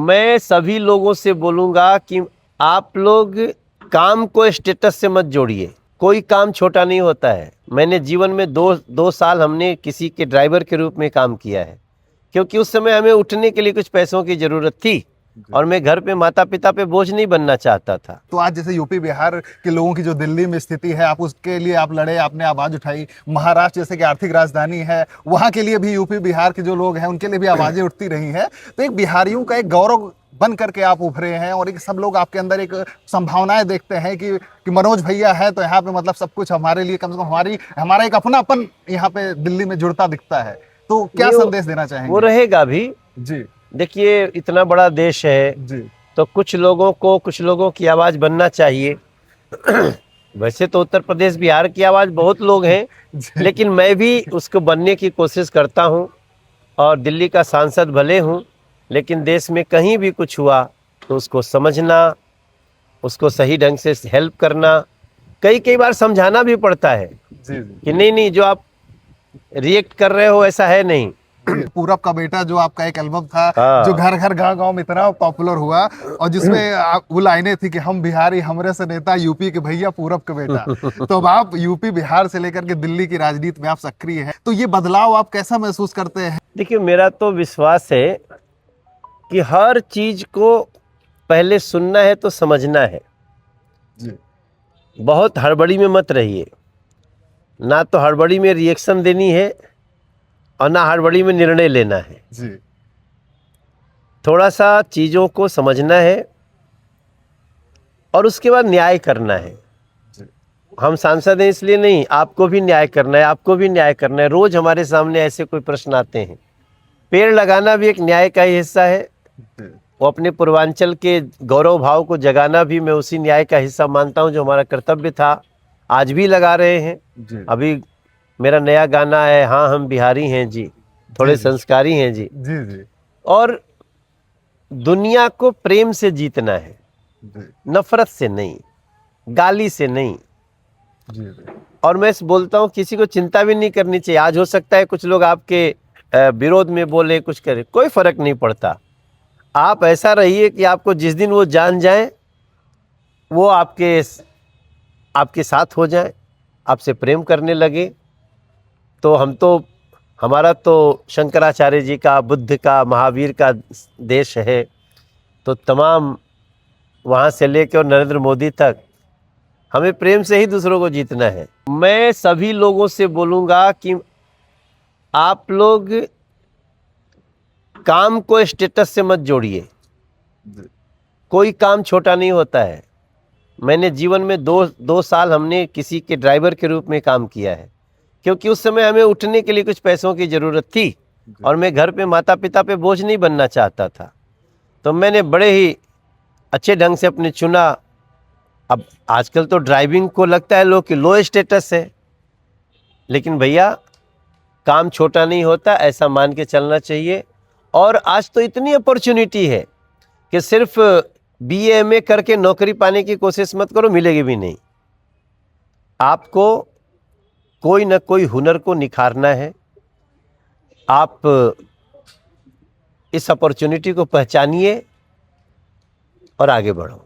मैं सभी लोगों से बोलूँगा कि आप लोग काम को स्टेटस से मत जोड़िए। कोई काम छोटा नहीं होता है। मैंने जीवन में दो साल हमने किसी के ड्राइवर के रूप में काम किया है, क्योंकि उस समय हमें उठने के लिए कुछ पैसों की ज़रूरत थी और मैं घर पे माता पिता पे बोझ नहीं बनना चाहता था। तो आज जैसे यूपी बिहार के लोगों की जो दिल्ली में स्थिति है, आप उसके लिए आप लड़े, आपने आवाज उठाई। महाराष्ट्र जैसे कि आर्थिक राजधानी है, वहां के लिए भी यूपी बिहार के जो लोग हैं उनके लिए भी आवाजें उठती रही हैं। तो एक बिहारियों का एक गौरव बन करके आप उभरे हैं और एक सब लोग आपके अंदर एक संभावनाएं देखते हैं कि मनोज भैया है तो यहाँ पे मतलब सब कुछ हमारे लिए, कम से कम हमारा एक अपनापन यहाँ पे दिल्ली में जुड़ता दिखता है। तो क्या संदेश देना चाहेंगे? वो रहेगा भी जी। देखिए, इतना बड़ा देश है जी। तो कुछ लोगों की आवाज़ बनना चाहिए। वैसे तो उत्तर प्रदेश बिहार की आवाज़ बहुत लोग हैं, लेकिन मैं भी उसको बनने की कोशिश करता हूं। और दिल्ली का सांसद भले हूं, लेकिन देश में कहीं भी कुछ हुआ तो उसको समझना, उसको सही ढंग से हेल्प करना, कई बार समझाना भी पड़ता है कि नहीं जो आप रिएक्ट कर रहे हो ऐसा है नहीं। पूरब का बेटा जो आपका एक एल्बम था, हाँ। जो घर घर गांव गांव में इतना पॉपुलर हुआ और जिसमें वो लाइनें थी कि हम बिहारी हमरे से नेता, यूपी के भैया पूरब का बेटा। तो अब आप यूपी बिहार से लेकर के दिल्ली की राजनीति में आप सक्रिय हैं, तो ये बदलाव आप कैसा महसूस करते हैं? देखिए, मेरा तो विश्वास है कि हर चीज को पहले सुनना है तो समझना है। जी। बहुत हड़बड़ी में मत रहिए, ना तो हड़बड़ी में रिएक्शन देनी है और ना हड़बड़ी में निर्णय लेना है। जी। थोड़ा सा चीज़ों को समझना है और उसके बाद न्याय करना है। जी। हम सांसद हैं इसलिए नहीं, आपको भी न्याय करना है, आपको भी न्याय करना है। रोज हमारे सामने ऐसे कोई प्रश्न आते हैं। पेड़ लगाना भी एक न्याय का ही हिस्सा है। वो अपने पूर्वांचल के गौरव भाव को जगाना भी मैं उसी न्याय का हिस्सा मानता हूँ, जो हमारा कर्तव्य था, आज भी लगा रहे हैं। जी। अभी मेरा नया गाना है, हाँ हम बिहारी हैं जी, थोड़े संस्कारी हैं जी। जी। जी। और दुनिया को प्रेम से जीतना है, नफरत से नहीं, गाली से नहीं। जी। और मैं बोलता हूँ किसी को चिंता भी नहीं करनी चाहिए। आज हो सकता है कुछ लोग आपके विरोध में बोले, कुछ करे, कोई फर्क नहीं पड़ता। आप ऐसा रहिए कि आपको जिस दिन वो जान जाए, वो आपके साथ हो जाए, आपसे प्रेम करने लगे। तो हमारा तो शंकराचार्य जी का, बुद्ध का, महावीर का देश है। तो तमाम वहाँ से लेकर और नरेंद्र मोदी तक हमें प्रेम से ही दूसरों को जीतना है। मैं सभी लोगों से बोलूँगा कि आप लोग काम को स्टेटस से मत जोड़िए। कोई काम छोटा नहीं होता है। मैंने जीवन में दो साल हमने किसी के ड्राइवर के रूप में काम किया है, क्योंकि उस समय हमें उठने के लिए कुछ पैसों की ज़रूरत थी और मैं घर पे माता पिता पे बोझ नहीं बनना चाहता था। तो मैंने बड़े ही अच्छे ढंग से अपने चुना। अब आजकल तो ड्राइविंग को लगता है लोग कि लो स्टेटस है, लेकिन भैया काम छोटा नहीं होता, ऐसा मान के चलना चाहिए। और आज तो इतनी अपॉर्चुनिटी है कि सिर्फ BA MA करके नौकरी पाने की कोशिश मत करो, मिलेगी भी नहीं। आपको कोई ना कोई हुनर को निखारना है। आप इस अपॉर्चुनिटी को पहचानिए और आगे बढ़ो।